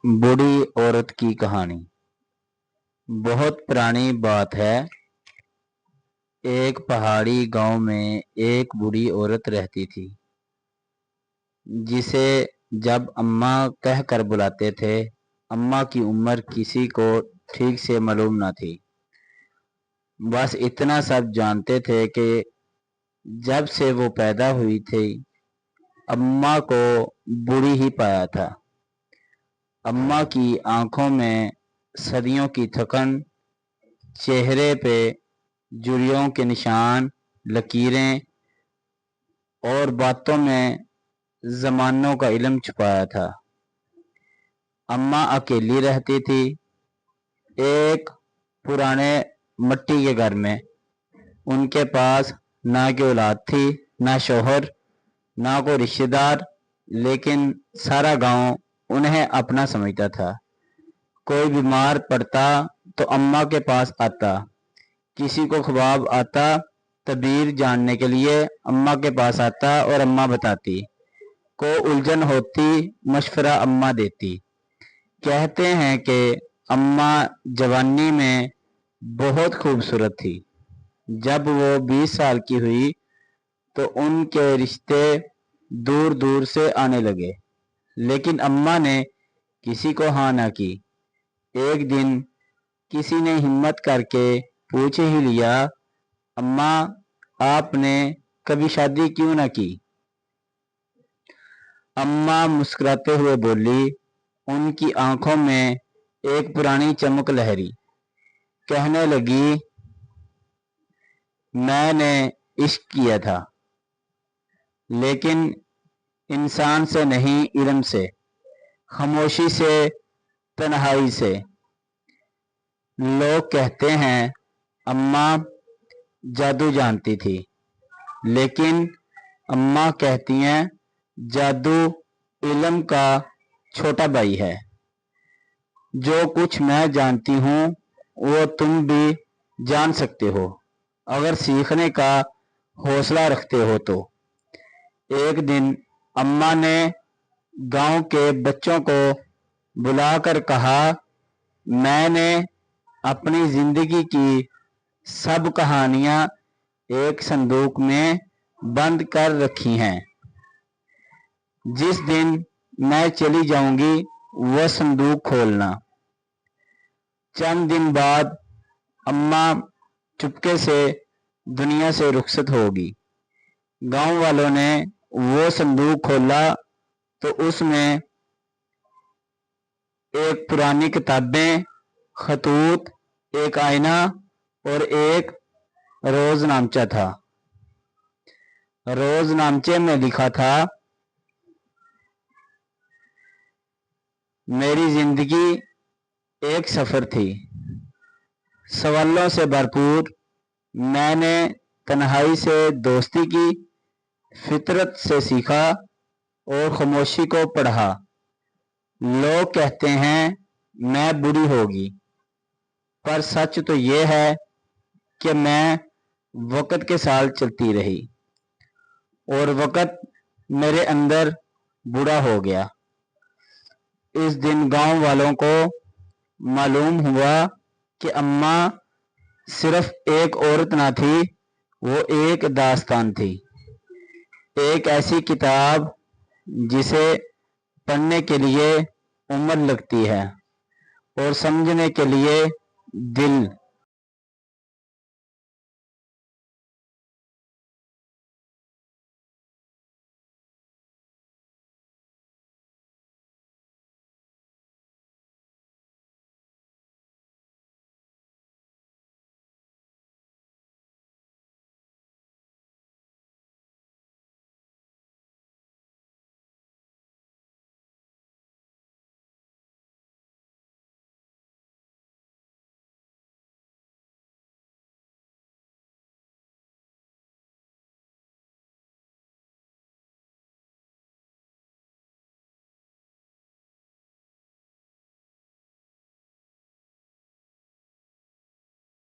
बूढ़ी औरत की कहानी। बहुत पुरानी बात है। एक पहाड़ी गांव में एक बूढ़ी औरत रहती थी, जिसे जब अम्मा कहकर बुलाते थे। अम्मा की उम्र किसी को ठीक से मालूम न थी। बस इतना सब जानते थे कि जब से वो पैदा हुई थी, अम्मा को बूढ़ी ही पाया था। अम्मा की आंखों में सदियों की थकन, चेहरे पे जुड़ियों के निशान, लकीरें और बातों में जमानों का इल्म छुपाया था। अम्मा अकेली रहती थी, एक पुराने मिट्टी के घर में। उनके पास ना कोई औलाद थी, ना शौहर, ना कोई रिश्तेदार, लेकिन सारा गांव उन्हें अपना समझता था। कोई बीमार पड़ता तो अम्मा के पास आता, किसी को ख्वाब आता तबीर जानने के लिए अम्मा के पास आता और अम्मा बताती। को उलझन होती, मशवरा अम्मा देती। कहते हैं कि अम्मा जवानी में बहुत खूबसूरत थी। जब वो 20 साल की हुई तो उनके रिश्ते दूर दूर से आने लगे, लेकिन अम्मा ने किसी को हाँ ना की। एक दिन किसी ने हिम्मत करके पूछ ही लिया, अम्मा आपने कभी शादी क्यों ना की? अम्मा मुस्कुराते हुए बोली। उनकी आंखों में एक पुरानी चमक लहरी। कहने लगी, मैंने इश्क किया था, लेकिन इंसान से नहीं, इल्म से, खामोशी से, तन्हाई से। लोग कहते हैं अम्मा जादू जानती थी, लेकिन अम्मा कहती हैं जादू इल्म का छोटा भाई है। जो कुछ मैं जानती हूँ वो तुम भी जान सकते हो, अगर सीखने का हौसला रखते हो तो। एक दिन अम्मा ने गांव के बच्चों को बुलाकर कहा, मैंने अपनी जिंदगी की सब कहानियां एक संदूक में बंद कर रखी हैं। जिस दिन मैं चली जाऊंगी वह संदूक खोलना। चंद दिन बाद अम्मा चुपके से दुनिया से रुखसत होगी। गांव वालों ने वो संदूक खोला तो उसमें एक पुरानी किताबें, खतूत, एक आईना और एक रोजनामचा था। रोजनामचे में लिखा था, मेरी जिंदगी एक सफर थी, सवालों से भरपूर। मैंने तन्हाई से दोस्ती की, फितरत से सीखा और खामोशी को पढ़ा। लोग कहते हैं मैं बूढ़ी होगी, पर सच तो ये है कि मैं वक़्त के साथ चलती रही और वक़्त मेरे अंदर बूढ़ा हो गया। इस दिन गांव वालों को मालूम हुआ कि अम्मा सिर्फ एक औरत ना थी, वो एक दास्तान थी। एक ऐसी किताब जिसे पढ़ने के लिए उम्र लगती है और समझने के लिए दिल